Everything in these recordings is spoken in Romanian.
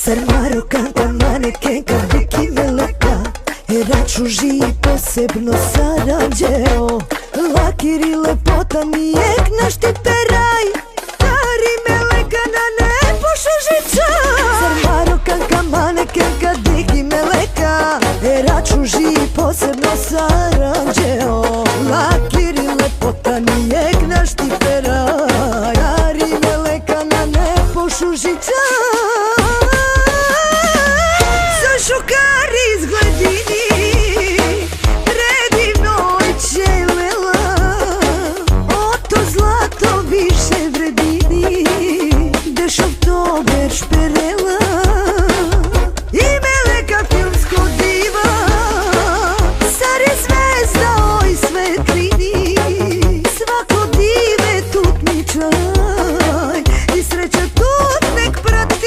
Sarmaro canta manekenka Viki Meleka Račuži posebno Sarađeo Lakiri lepota nijek naš ti peraj Tari Meleka na ne pošuži čaj Sarmaro canta manekenka Viki Meleka Račuži posebno Sarađeo Lakiri lepota nijek naš ti peraj Tari Meleka na ne pošuži čaj Šukari izgledini, predivno i čelela, o to zlato više vredini, dešov tober šperela. I Meleka filmsko diva, zar je zvezda oj svetlini, svako dive tutničaj i sreća tut nek pratini.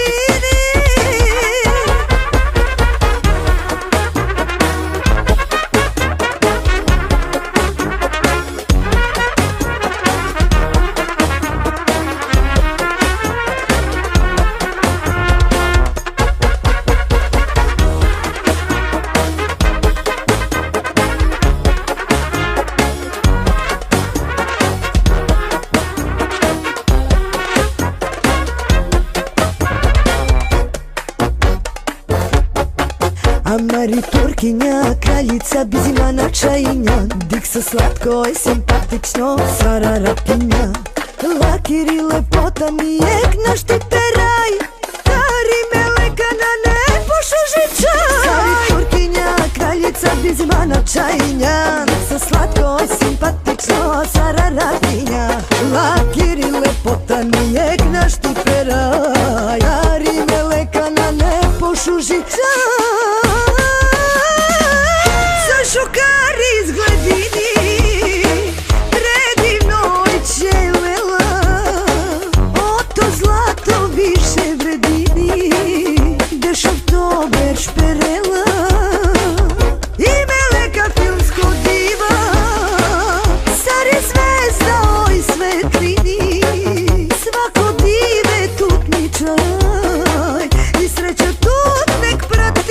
Amari Turkinja, kraljica bizimana čajinja Dik sa slatko i simpatično Sara Rapinja Lakiri lepota nijek naš ti peraj Tari Meleka na ne pošuži čaj Amari Turkinja, kraljica bizimana čajinja Dik sa slatko i simpatično Sara Rapinja Lakiri lepota nijek naš ti peraj Tari Meleka na ne pošuži čaj Šukari izgledini, predivno i čelela, o to zlato više vredini, dešov tober šperela. I Meleka filmsko diva, zar je zvezda oj svetlini, svako dive tutničaj i sreća tut nek pratini.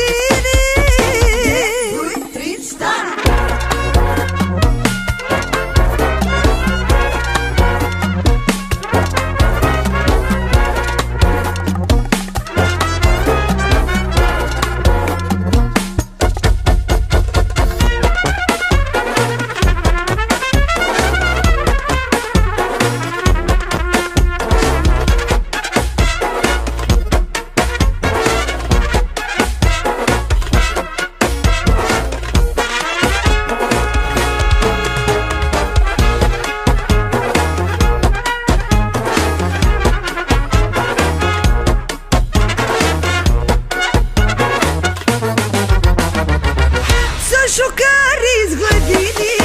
Šukari izgledini,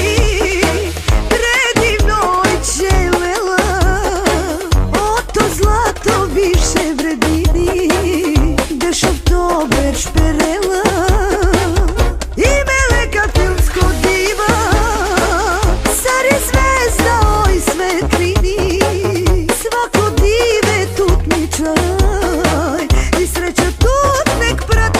predivno i čelela, o to zlato više vredini, dešov tober šperela. I Meleka filmsko diva, zar je zvezda oj svetlini, svako dive tutničaj i sreća tut nek pratini.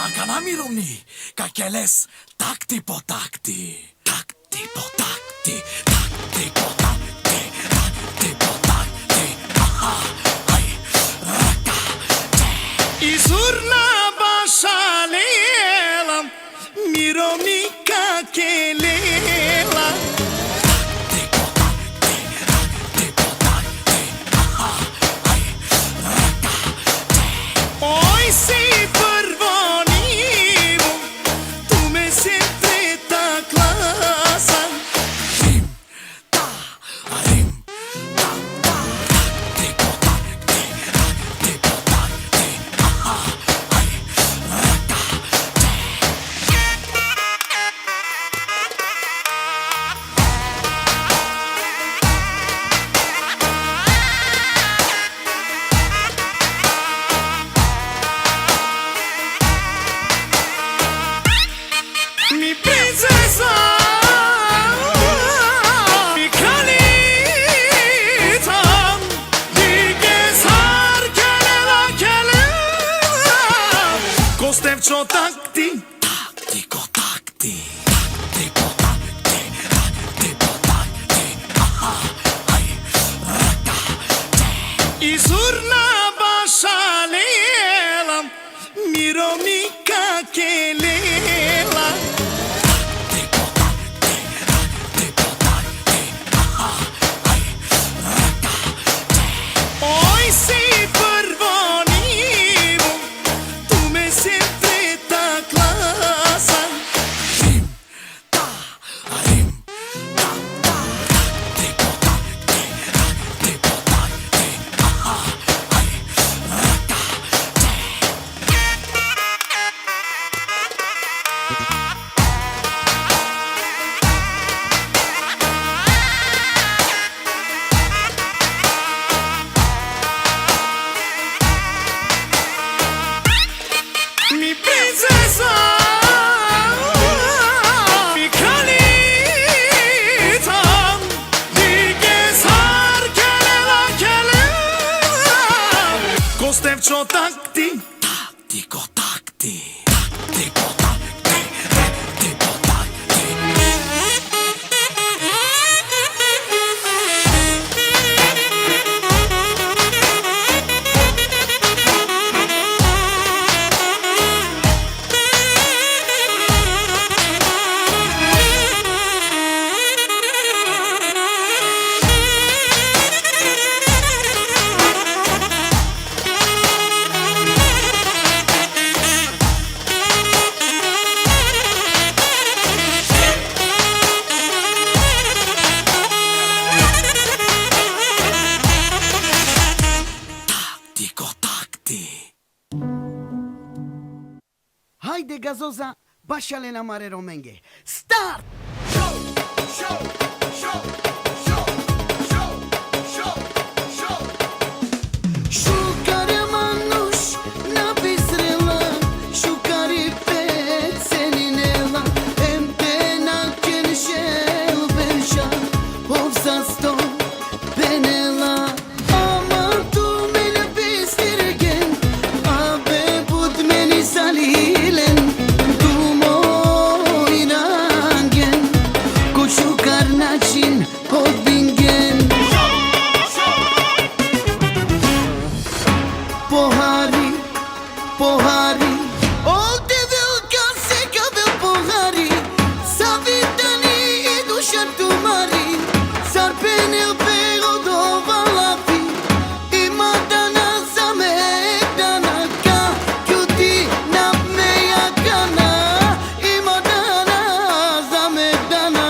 Makana mirumni, kakeles takti po takti. Takti po takti, takti po takti, takti po takti. Aha, ay, raka, te. Izurna bashalela, mirumni kakelela. Takti po takti, takti po takti. Aha, ay, raka, te. Oj, si përvonimo, tu me sempre ta klasa. Rim, ta, rim, ta, ta. Takti po takti, takti po takti. Aha, ay, raka, te. Mi princesa, mi kalita, digesar kelela kelela. Kostev čo takti, takti ko takti, takti ko takti, takti ko takti. Aha, ay, raka, te. Izurna bashalela, miromni kakelela. Takti po takti, takti po takti. Aha, ay, raka, te. Oj, si përvonimo, tu me sempre ta klasa. Rim, ta, rim, ta, ta. Takti po takti, takti po takti. Aha, ay, raka, te. Mi princesa, mi kalita, digesar kelela kelela. Kostev čo takti, takti ko takti, takti ko takti, takti ko takti. Takti ko takti. Haide gazoza, bașale la mare romenghe. Start! Șucare manuș, na bistrela, șucare pe țelinela, empena kenșel benșa, opsa sto penela. Ama tu mene bistirgen, abe put meni salilen, tu mo inangen, cu șucar nacin hot bingen. Pohari, pohari, ol devil se cavel pohari, savitani e dușa tu mari, sar penel pe rodova la fi, imadana zamedana ca, chiuti na meia cana, imadana zamedana.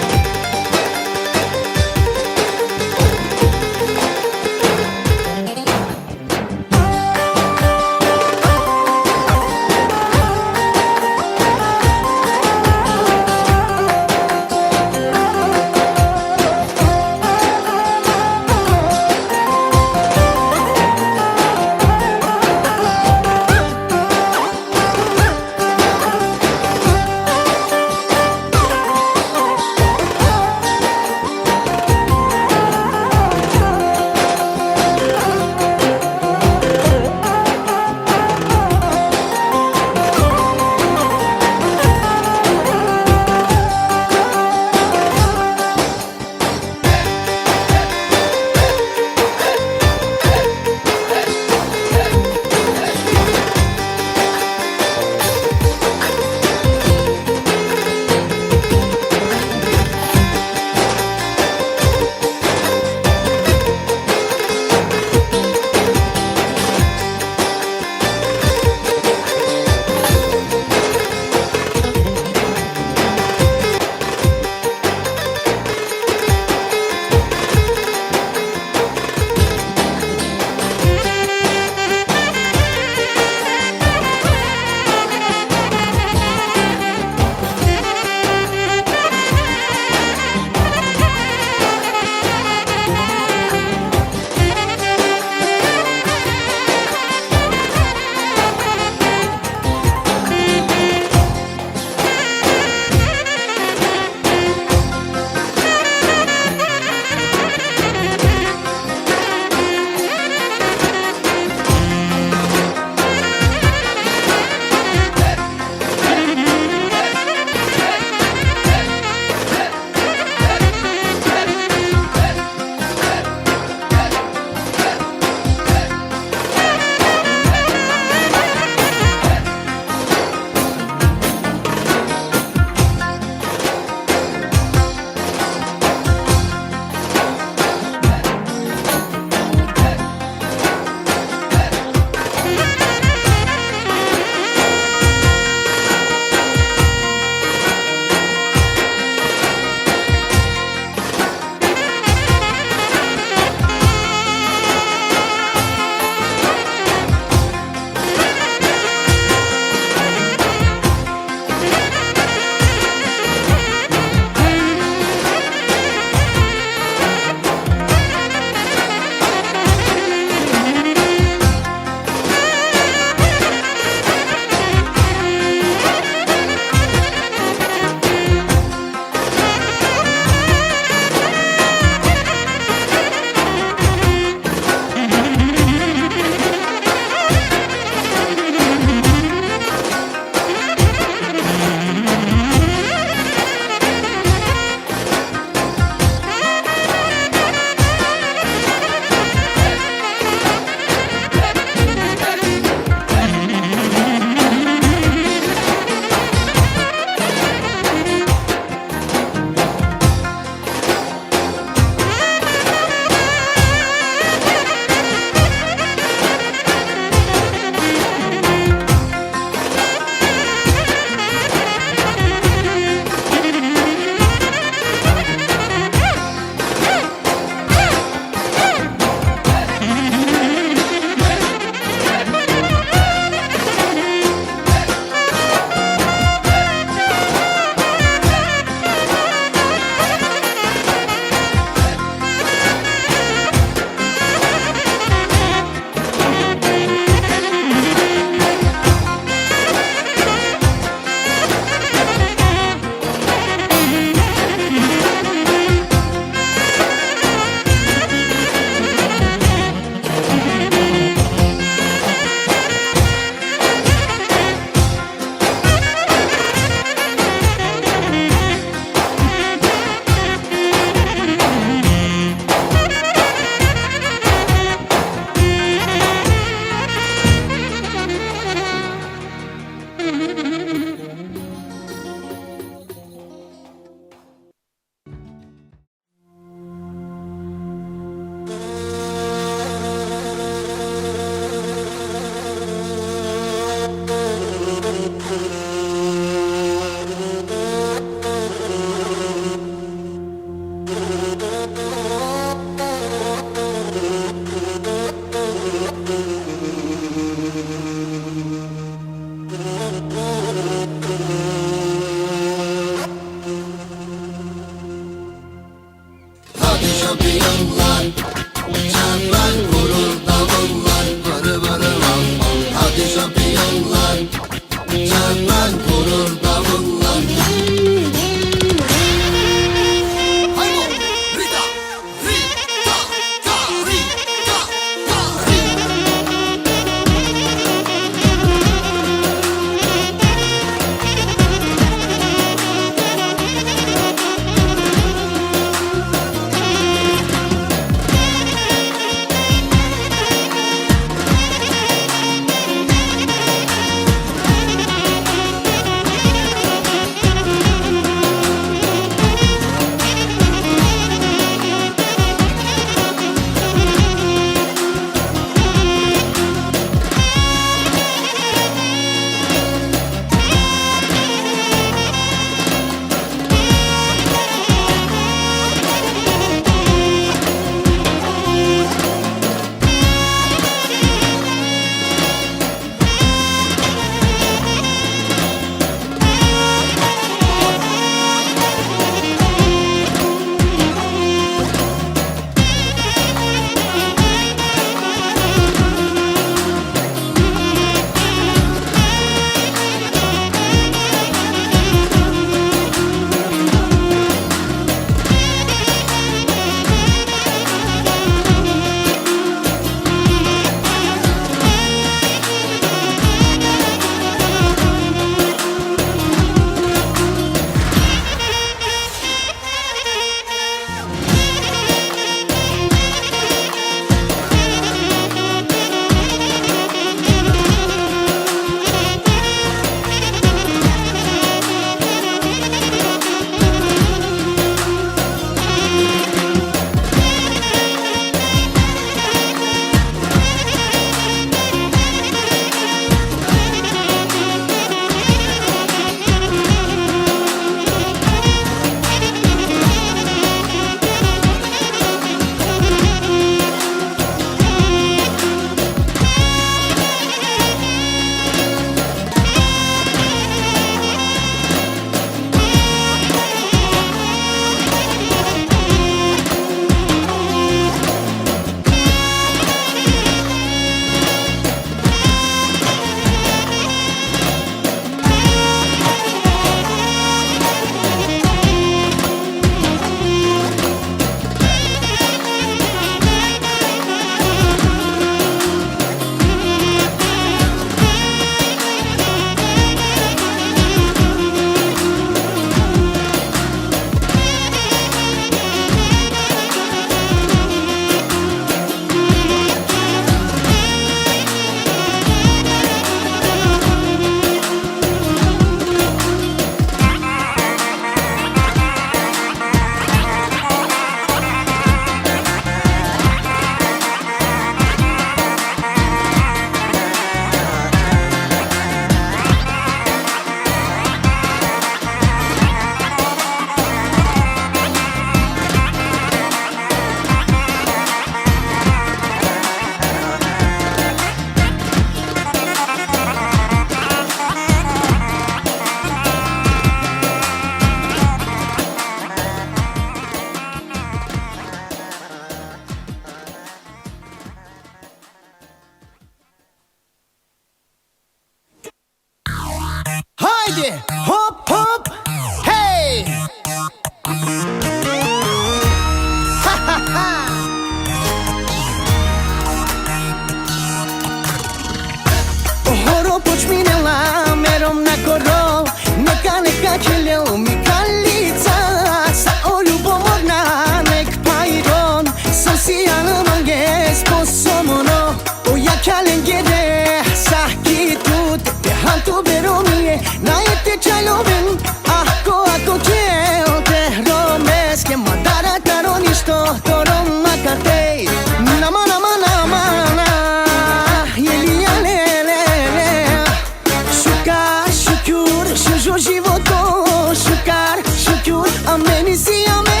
Jojo životo Šukar, šukur, ameni si ame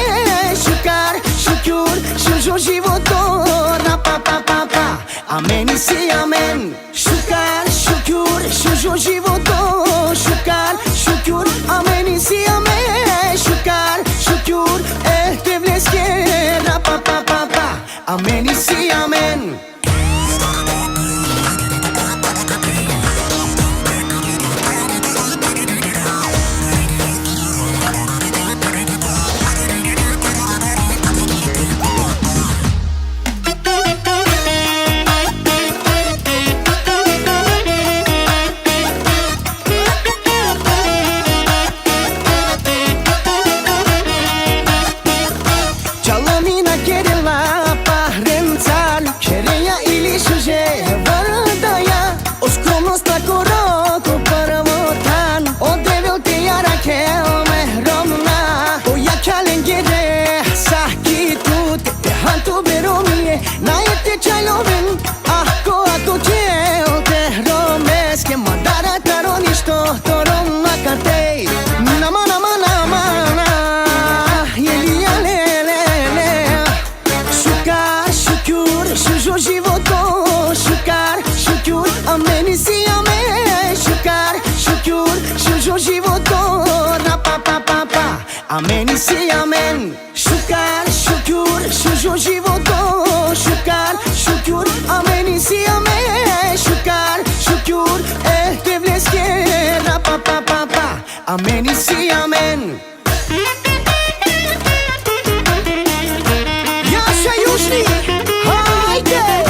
Šukar, šukur, Jojo životo Rapa pa pa pa Ameni si amen Šukar, šukur, Jojo životo Šukar, šukur, ameni si ame Šukar, šukur, te vleske Rapa pa pa pa Ameni si amen Ameni si amen Šukar, šukur, Jojo životo Šukar, šukur, ameni si amen Šukar, šukur, te vleske Rapa pa pa pa Ameni si amen Jaša južni, hajde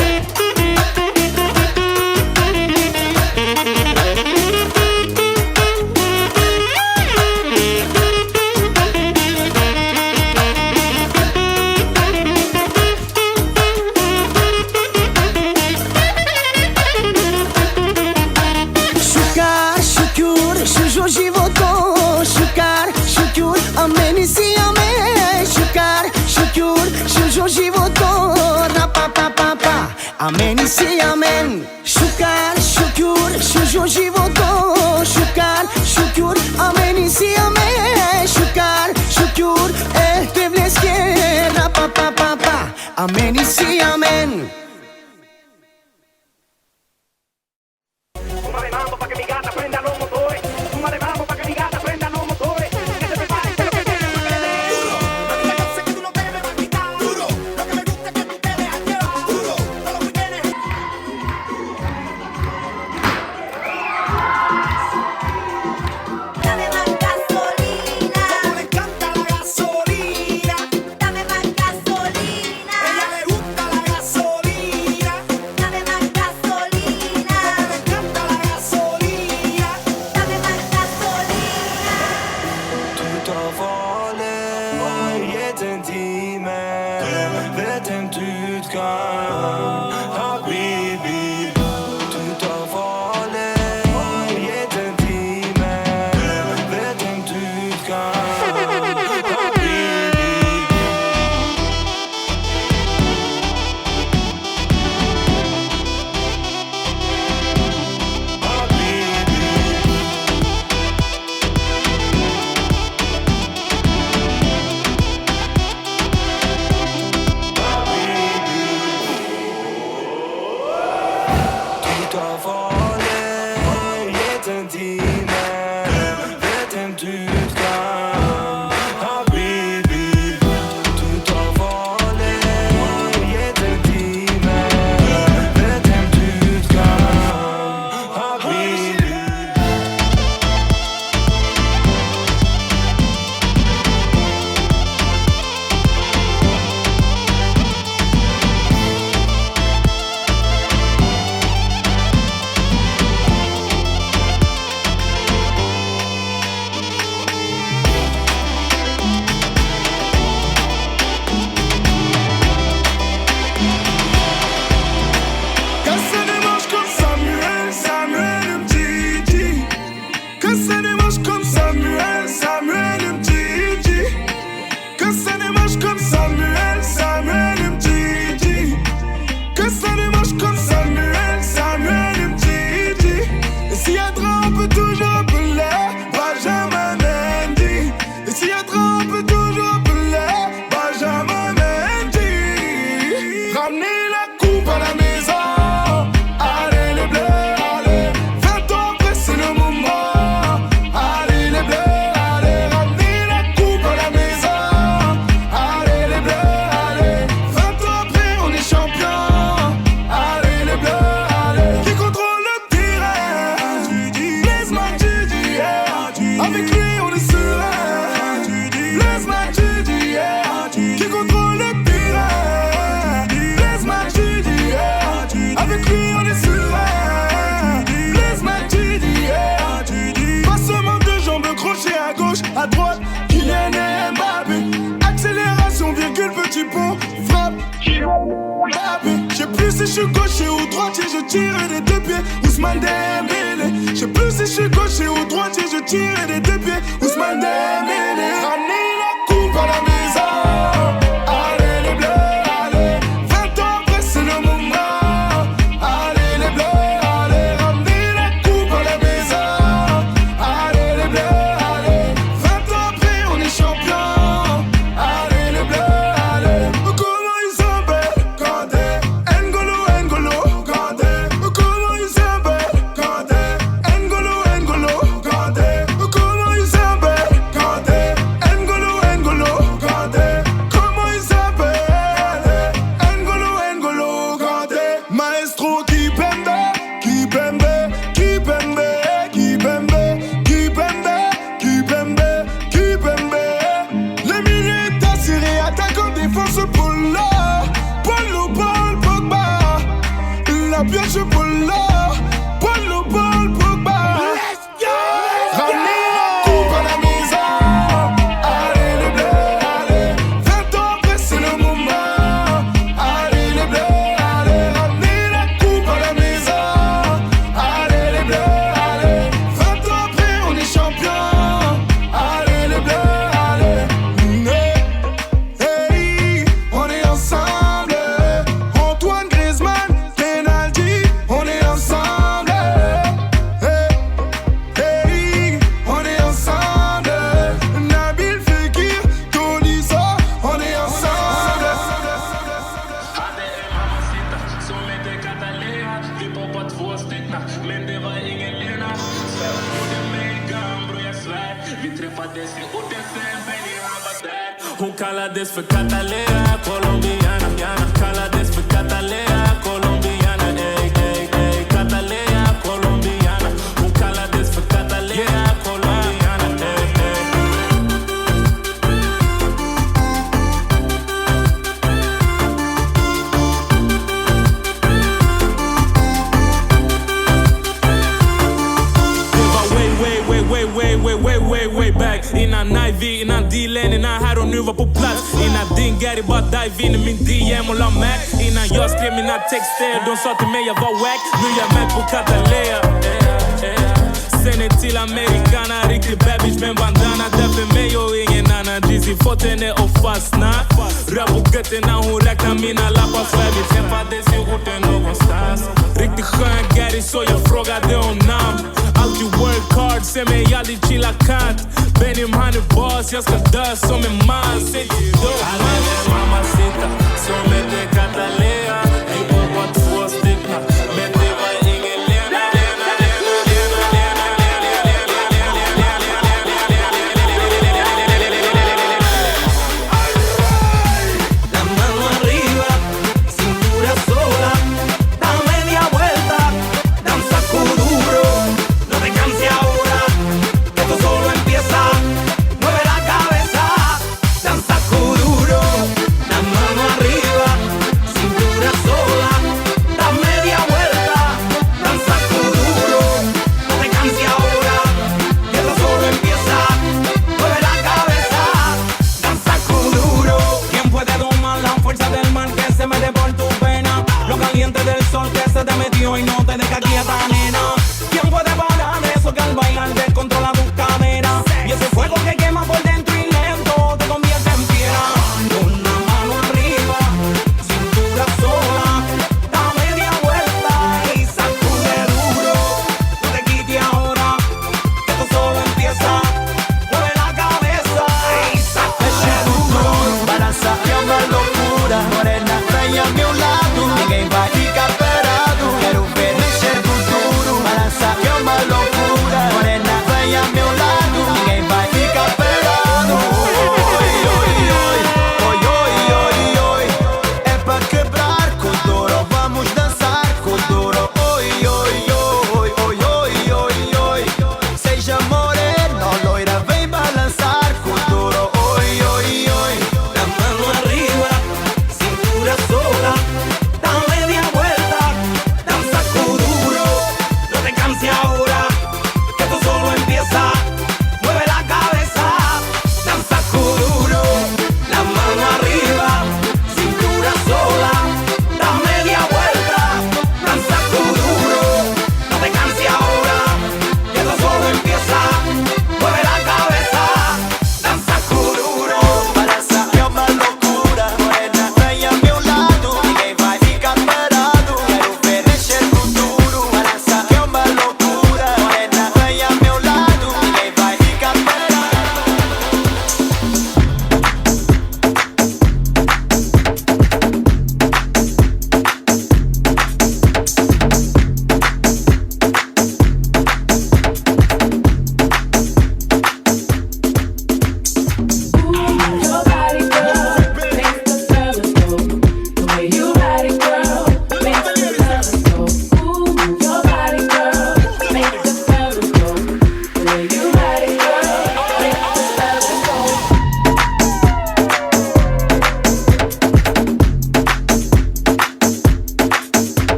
Ameni si amen Šukar, šukur, Jojo životo Šukar, šukur, ameni si amen Šukar, šukur, te vleske Rapa pa pa pa Ameni si amen on est serein. Laisse-moi, tu dis, yeah. Qui contrôle le terrain. Laisse-moi, tu dis, yeah. Avec lui, on est serein. Laisse-moi, tu dis, yeah. Pas seulement deux jambes crochées à gauche, à droite. Kylian et Mbappé. Accélération, virgule, petit pont. Frappe. Je sais plus si je suis gaucher ou droitier, je tire des deux pieds. Ousmane Dembélé. Je sais plus si je suis gaucher ou droitier, je tire des deux pieds. Ousmane Dembélé. Ramenez la coupe à la maison. Allez les bleus, allez. 20 ans après c'est le moment. Allez les bleus, allez. Ramenez la coupe à la maison. Allez les bleus, allez. 20 ans après on est champion. Allez les bleus, allez. Comment ils s'appellent? Kandé, N'Golo, Kandé. Comment ils s'appellent? Kandé, N'Golo, Kandé. Comment ils s'appellent? Kandé, N'Golo, Kandé. Comment ils s'appellent? N'Golo, Kandé. Maestro Kipembe, Kipembe, Kipembe, Kipembe, Kipembe, Kipembe, Kipembe. Les milieux assurés, attaquant, défense, Polo, Paul Pogba. La pioche, Polo, Paul Pogba. Ramenez la coupe à la maison. Allez les bleus, allez. 20 ans après c'est le moment. Allez les bleus, allez. Ramenez la coupe à la maison. Allez les bleus, allez. 20 ans après on est champion. Allez les bleus, allez. Hey, on est ensemble. Antoine Griezmann, penalty, on est ensemble. Hey, on est ensemble. Nabil Fekir, Tolisso, on est ensemble. ATM mamacita, somete Catalina, tipo pot voorstigna, mende va ingen lena. Spel goede meegaan, broeia zwaar. Wie trefa desi, ute sen, benny habadai. Hoe kala des voor Catalina, Colombiana, Yana. Kala des voor Catalina, Colombiana, ey, ey, ey. Catalina, Colombiana. Hoe kala des voor Catalina, Colombiana, ey, ey. Way back. Innan Nivey, innan D-Lane, innan här och nu var på plats. Innan din Gary bara dive in i min DM och la Mac. Innan jag skrev mina texter, de sa till mig jag var wack. Nu är jag med på Catalea. Sen är till americana, riktig bebis med en bandana. Där för mig och ingen annan. Dizzy fått henne att fastna. Rör på götterna, hon räknar mina lappar. Svär vi träffades i orten någonstans. Riktigt skön Gary så jag frågade om namn. Alltid work hard, se mig aldrig chilla kant. Benim han är boss, jag ska dö som en man. Säg till då. Alla mamacita, som heter Catalea. Ej på bara två stycken, men det var ingen Lena. La mano arriba, cintura sola, da media vuelta, da un saco duro, no te canses ahora, que esto solo empieza, mueve la cabeza, da un saco duro, la mano arriba, cintura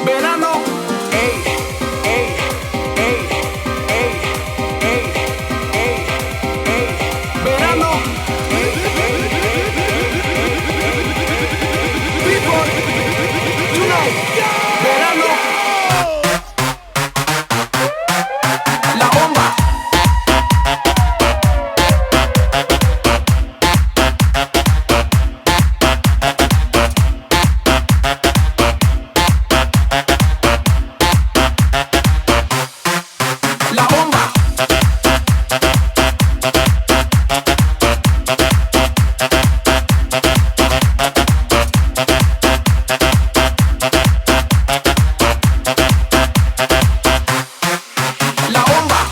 verano. Ey, ey, ey, ey, ey, ey, ey, verano. People, tonight, verano. La bomba. La bomba. La bomba.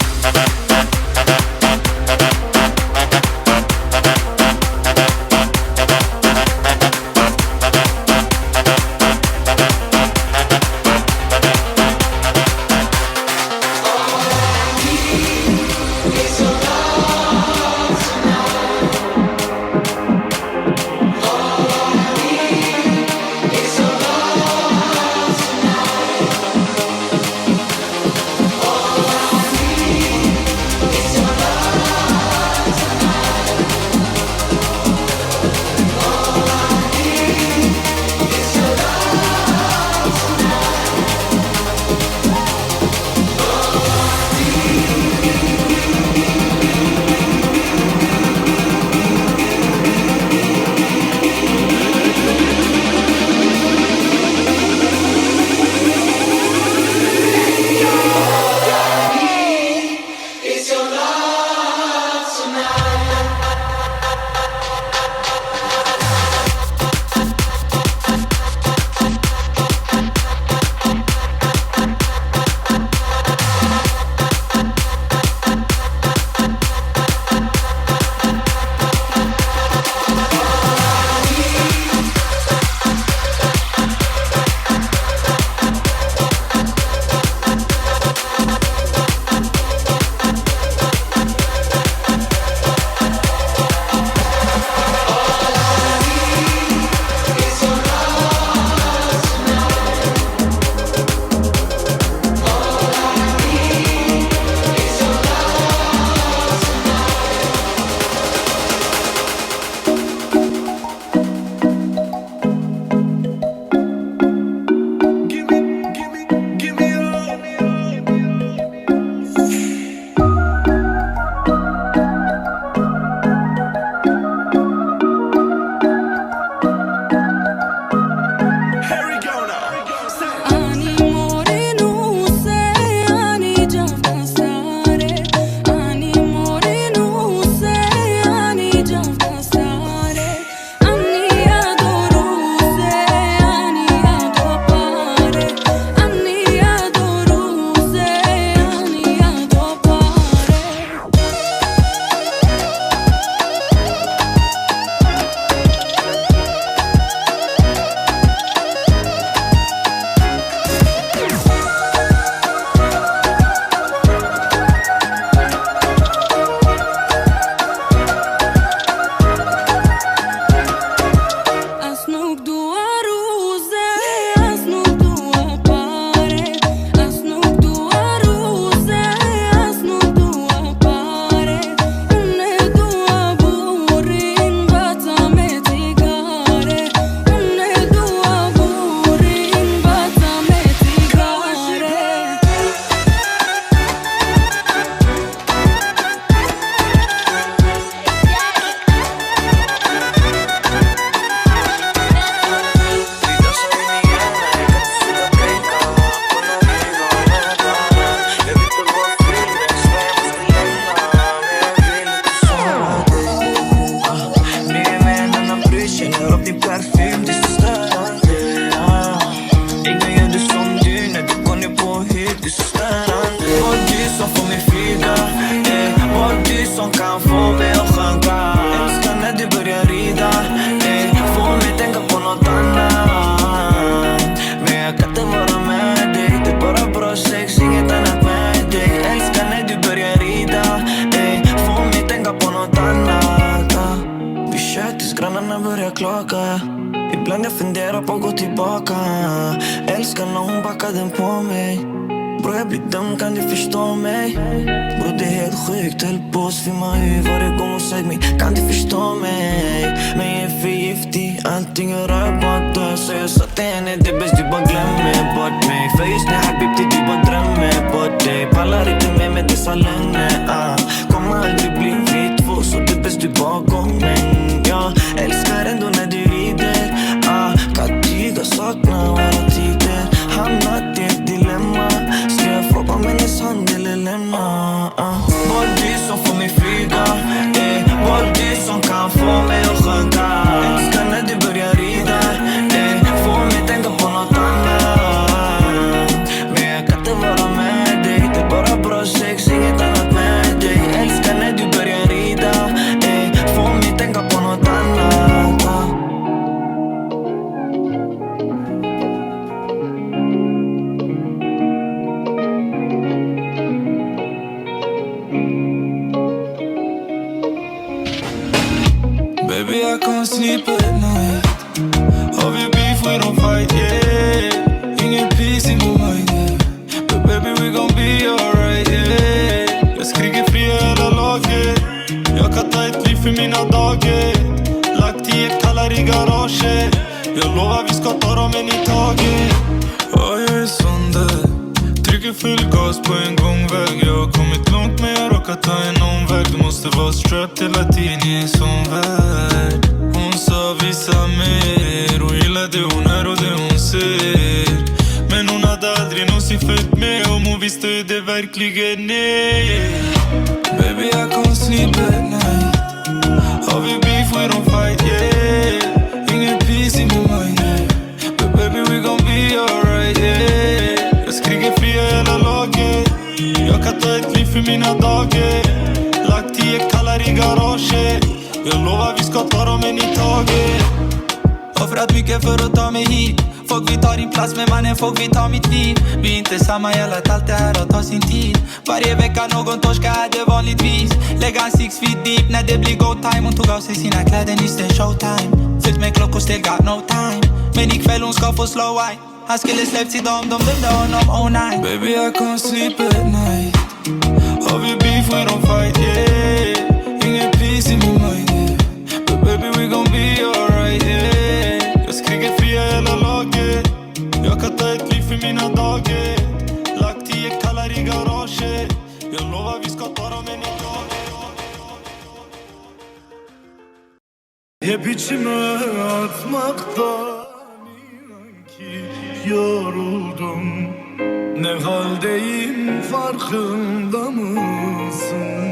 klocka. Ibland jag funderar på att gå tillbaka. älskar när hon backar den på mig. Bro, jag blir dum, kan du förstå mig? Bro, det är helt sjukt, höll på att svimma ut varje gång hon sög mig. Kan du förstå mig? Men jag är för giftig, allting jag rör bara dör. Så jag sa till henne, det är bäst du bara glömmer bort mig. För just nu habibti, du bara drömmer bort dig. Pallar inte med mig dessa lögner, kommer aldrig bli vi två, så det är bäst du bara går. Men jag älskar ändå när du rider, kan tyga, sakna våra tider. Hamnat i ett dilemma, ska jag fråga om hennes hand eller lämna? Var du som får mig flyga, var du som kan få mig att sjunka. Älskar när du börjar rida, får mig tänka på något annat. Men jag kan inte vara med dig, det är bara bra sex, inget annat med dig. Älskar när du börjar rida, får mig tänka på något annat. Baby, I can't sleep at night. Have you beef, we don't fight, yeah. Ingen peace in my mind, yeah. But baby, we gon' be alright, yeah. Jag skriker fria hela laget. Jag kan ta ett liv för mina dagar. Lagt i ett kallar i garaget. Jag lovar vi ska ta dem en i taget. Ja, jag är sån där. Trycker full gas på en gångväg. Jag har kommit långt men jag råkar ta en omväg. Du måste vara strapped hela tiden i en sån värld. Hon sa visa mer och gillar det hon är och det hon ser. Men hon hade aldrig någonsin följt med om hon visste hur det verkligen är. Baby, I can't sleep at night. Har vi beef, we don't fight, yeah. Ingen peace in my mind, yeah. But baby, we gon' be alright, yeah. Jag skriker fria hela laget. Jag kan ta ett liv för mina dagar. Lagt i ett kallar i garaget. Jag lovar vi ska ta dem en i taget. Offrat mycket för att ta mig hit. Folk vi tar din plats men mannen folk vi tar mitt liv. Vi är inte samma, jag lät allt det här att ta sin tid. Varje vecka någon torska hade vanligtvis. Lägga en 6 feet deep när det blir go time. Hon tog av sig sina kläder, nyss det showtime. Fyllt med klockor, still got no time. Men ikväll hon ska få slow wine. Han skulle släppts idag om de dömde honom, oh nej. Baby, I can't sleep at night. Har vi beef, we don't fight, yeah. Ingen peace in my mind, yeah. But baby, we gon' be alright, yeah. Jag skriker fria hela laget. Jag kan ta ett liv för mina dagar. Lagt i ett kallar i garaget. Jag lovar vi ska ta dem en i taget. Hep içime atmaktan inan ki yoruldum. Ne haldeyim farkında mısın?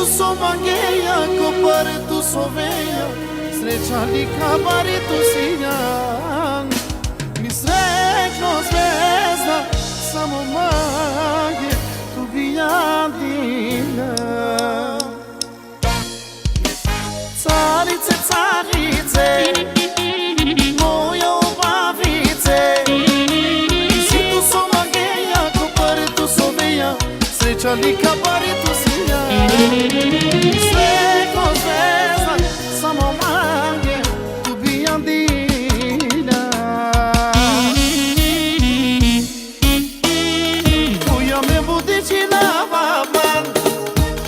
tu somangeja, ko pare tu soveja, sreća lika bari tu sinjan. Mi srećno zvezda, samo manje tu bijadina. Carice, carice, moja obavice, si tu somangeja, ko pare tu soveja, sreća lika bari tu sinjan. Sve ko zvezda, samo manje tu bijadina. Kuja me budići na vaban,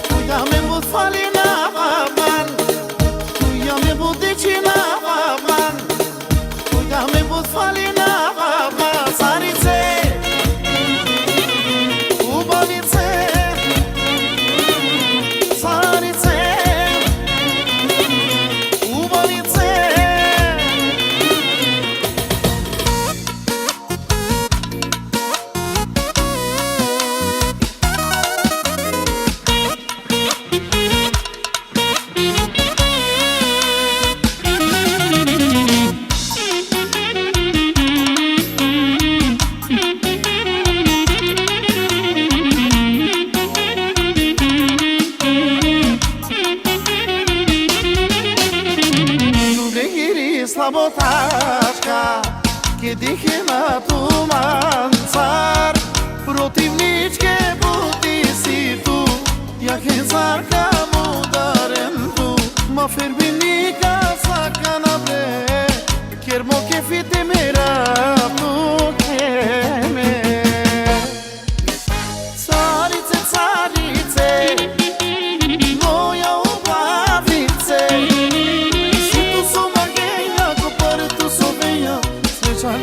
kuja me bud fali na vaban, kuja me budići na vaban, kuja me bud fali na vaban. Carice, ubavice, carice, ubavice. Sabotaška, ke dihe na tuman car, protivničke buti si tu, ja ke zarka mudarem tu, ma ferbinika sakana bre, kjer mo ke fite mera tu keme. Carice, carice, moja ubavice,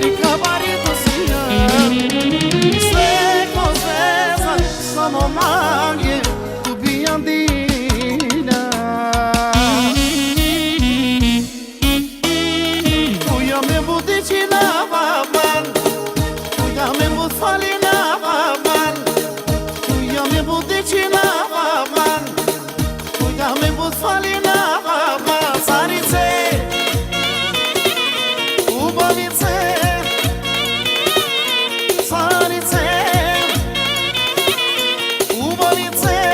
lika bari tu sinjan. Sve ko zvezda, samo manje tu bijadina. Kuja me budići na vaban, kuja me bud fali na vaban, kuja me budići na vaban, kuja me bud fali na vaban. Carice, ubavice, carice, ubavice.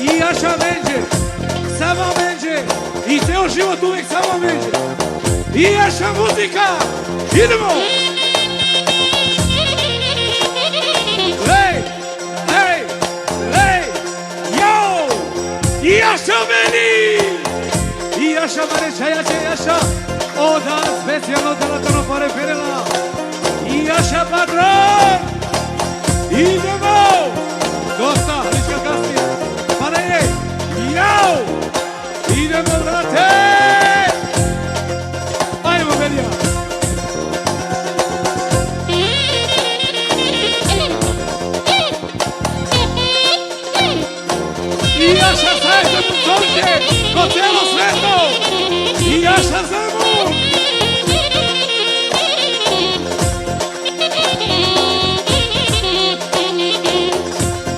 I așa merge, sama merge, i ceo život uvijek samo merge. I așa muzika, idemo! Lej, lej, lej, jo! I așa meni! I Yaşa Marecha, yaşa. Oda specijalno della Tonopore Perela. Yaşa patron. Idemo. Dosta, lička kasnije. Pa da je. Jao. Idemo, brate. Ajmo, Belija. I Jaša zajedno mu dođe ko celo sveto. I Jaša zemu.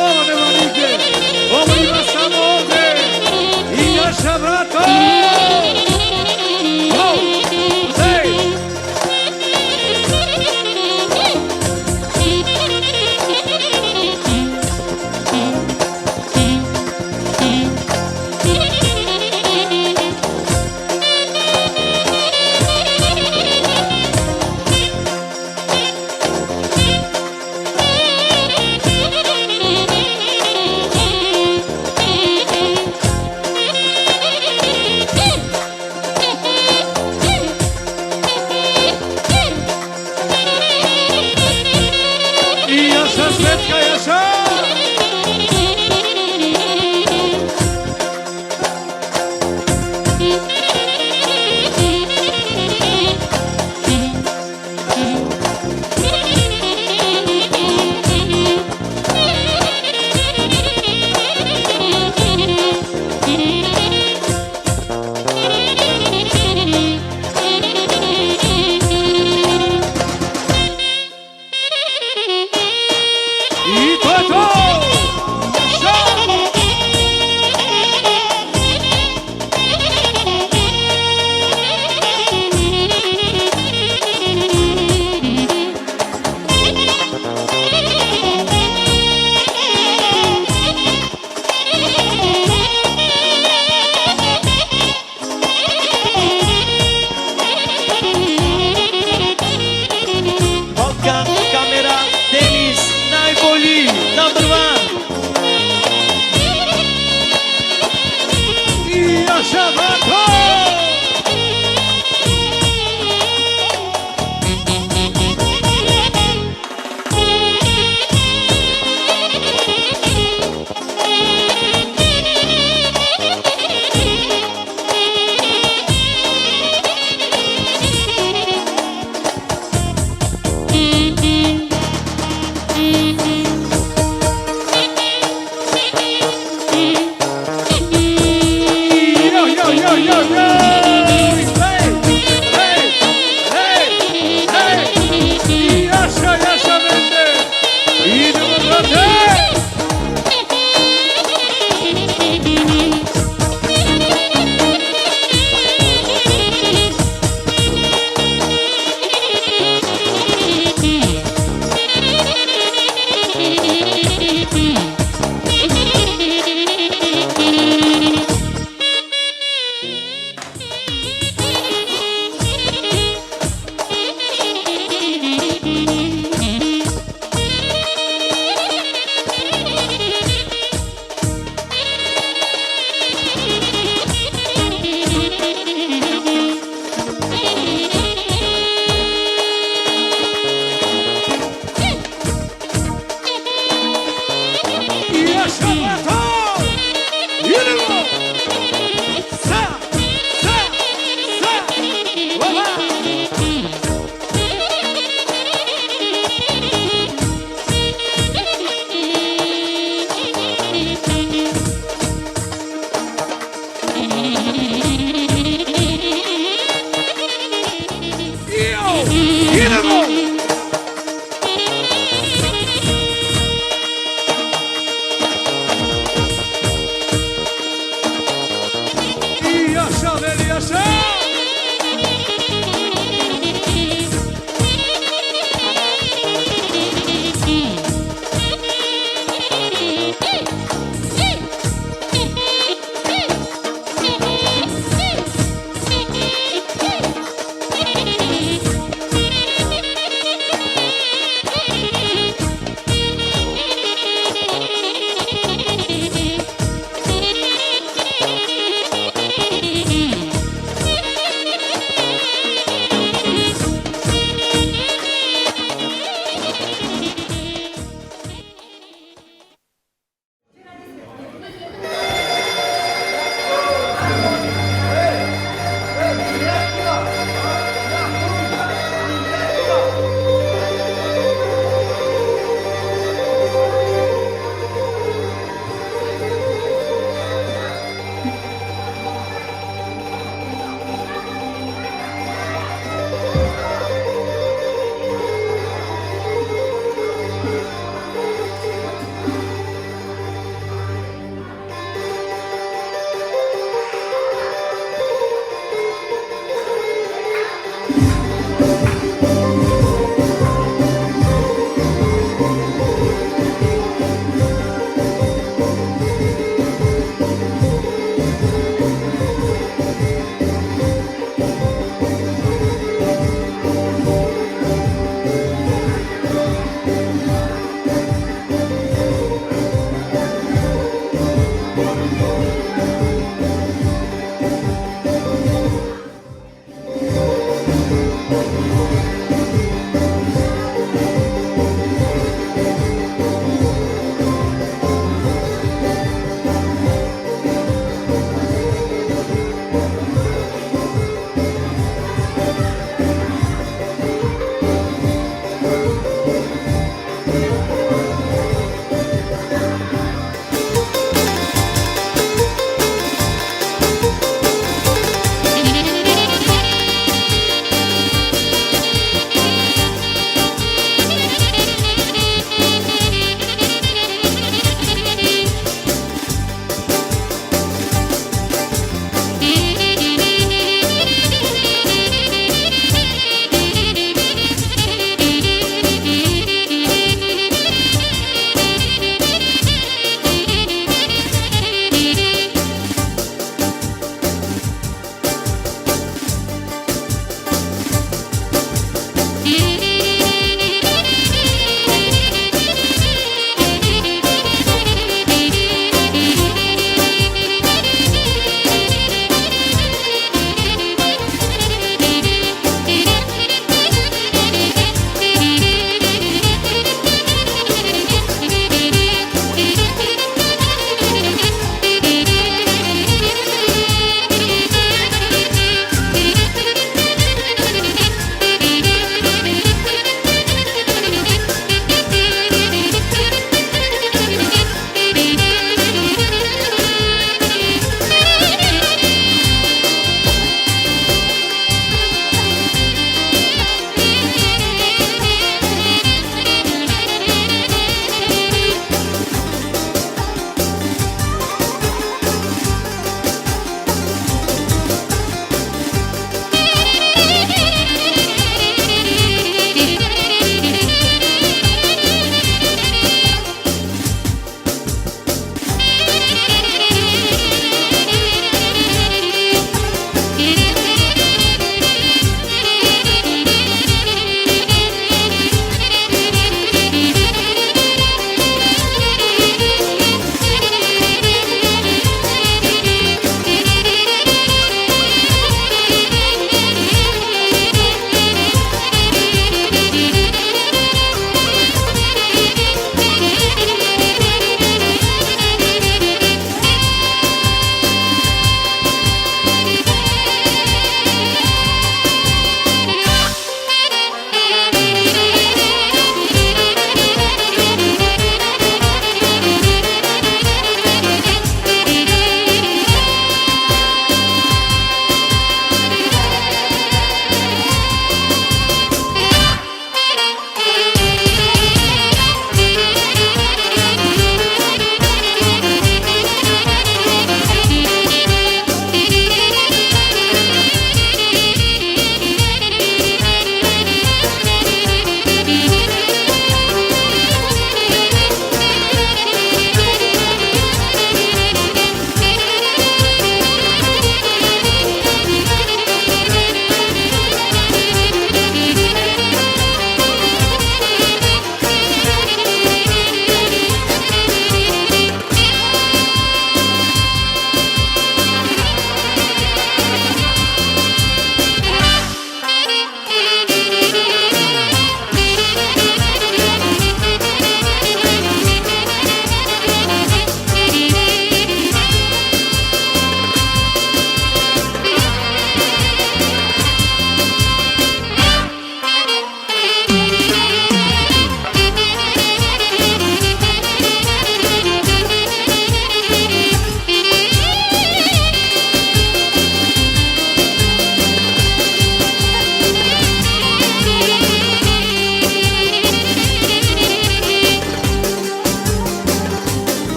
Ovo nema nigdje. Ovo ima samo ovdje. I Jaša brato. Ho, hej.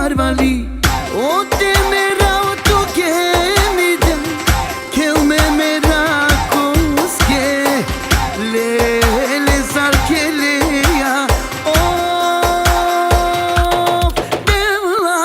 parvali O te mera o tu ke mi den Kel me mera koske Le zar ke le ya Oh Bella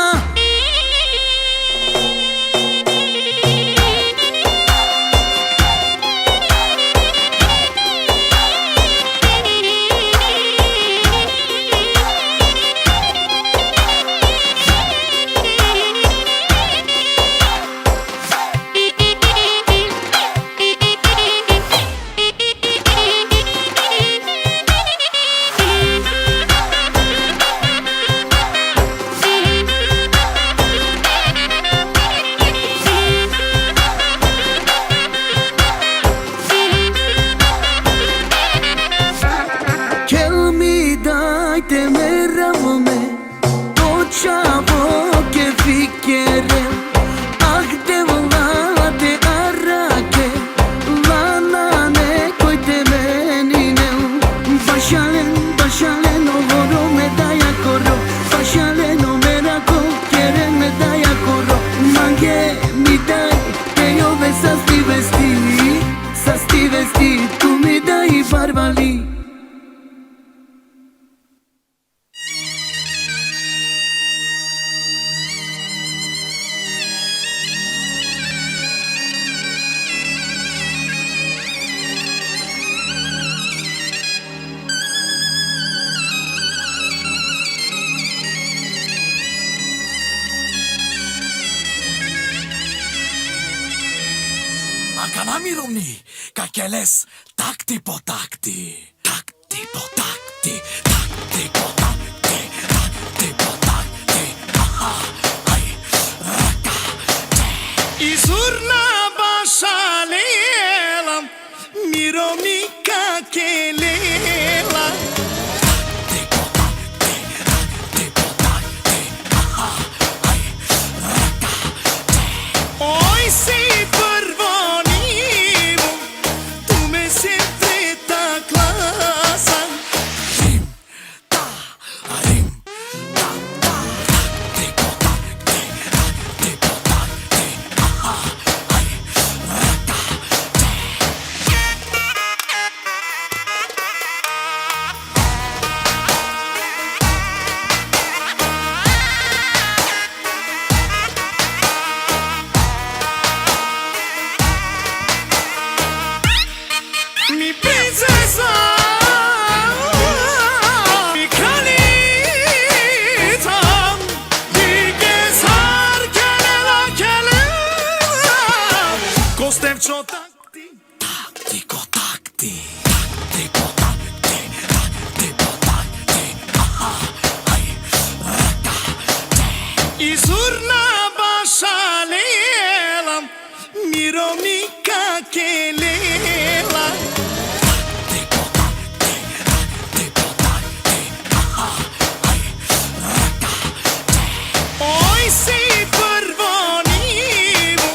te meravome To qavo ke fikere Ah te vëlla te arrake Lanane kojte menine Bashalen o voro medalla corro Bashalen o meraco quiere medalla corro Mange mi dai te io besas ti vesti Tu mi dai barbali Kanami romni, kakeles, takti po takti. Takti po takti, takti po takti, takti po takti. Aha, ay, rakate. Izurna bashalela, miromi kakelela. Takti po takti, takti po takti. Aha, ay, rakate. Oj si prvo Izurna bashalela, miromi kakelela. Oj si prvo nivo,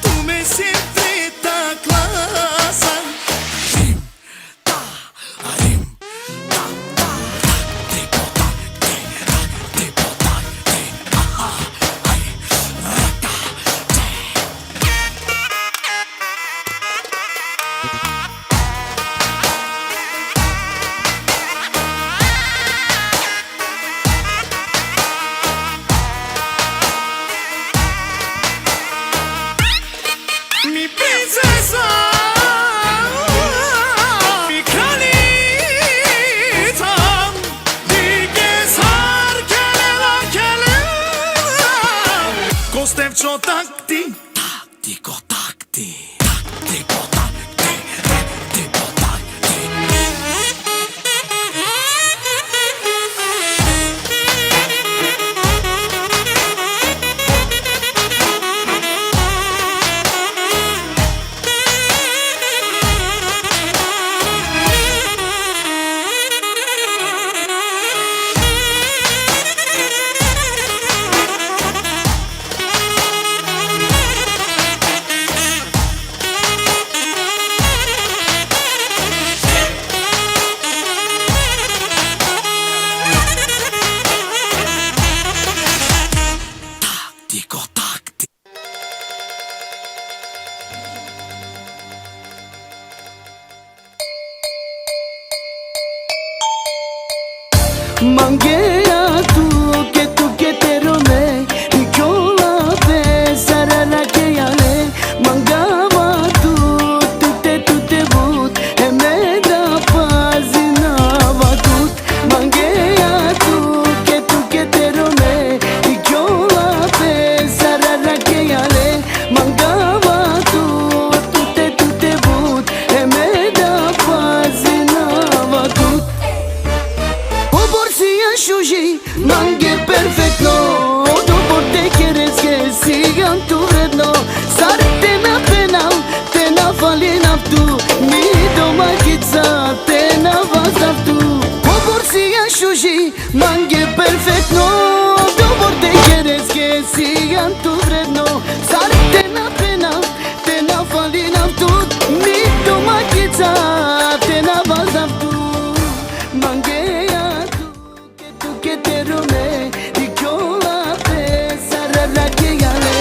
tu me siempre tak lasan. Mi princesa, mi kralita, diges har kelela. Kostev čo takti, Takti ko takti, takti ko takti, takti ko takti. Mangueia tu que te rome Nicola pe sarara que ale Mangava tu te but E me da pazina vatut Mangueia tu que te rome Nicola pe sarara que ale Mangava tu te but E me da pazina vatut Shuji, mange perfecto Dopo te quieres que sigan tu vredno Sar te na falina tu Mi doma kitsa te na vazav tu Popor sigan shuji, mange perfecto Dopo te quieres que sigan tu vredno Sar te na falina tu Mi doma kitsa te na vazav tu Mange que te rome Nicola pe sarara que gale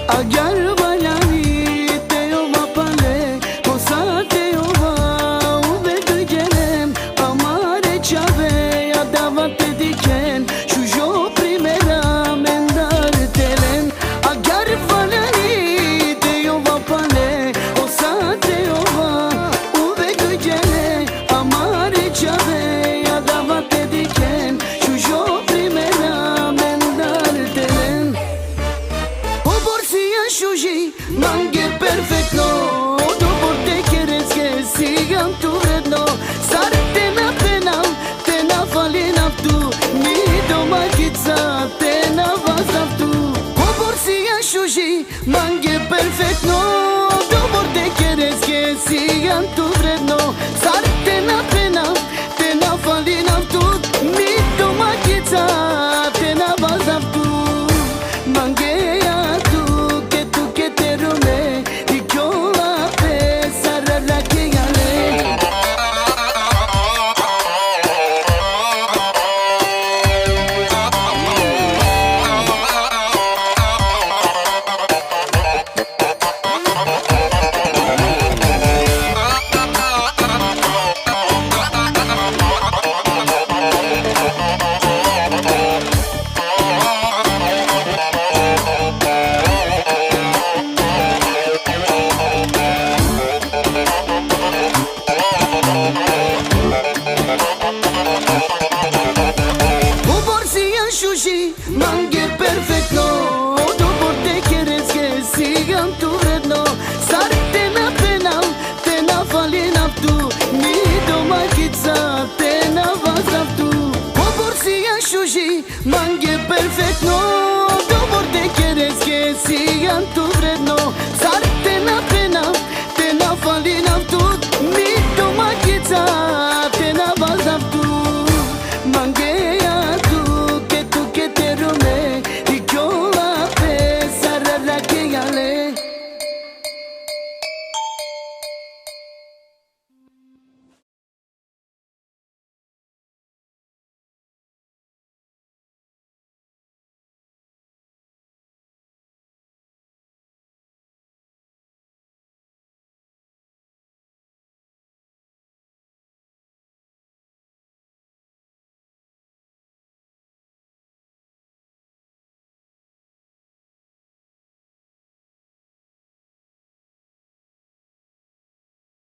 Agar balani te ova pale Cosa te ova ube dugenem Amare chave adava te diken Shujo primera mendar telen Agar balani te ova pale Cosa te ova ube dugenem Amare chave adava te diken Shujo primera mendar telen Shuji, mange perfecto Dopo te quieres que sigan tu vredno Sar te na falina tu Mi doma kitsa te na vazav tu Popor sigan shuji, mange perfecto Dopo te quieres que sigan tu vredno Sar te na falina tu Mi doma kitsa te na vazav tu Mangeia que te rome Nicola pe sarara que gale Mange perfecto Dopo te quieres que sigan tu vredno Sar te na falina tu Mi doma kitsa te na vazav tu Popor sigan shuji Mange perfecto Dopo te quieres que sigan tu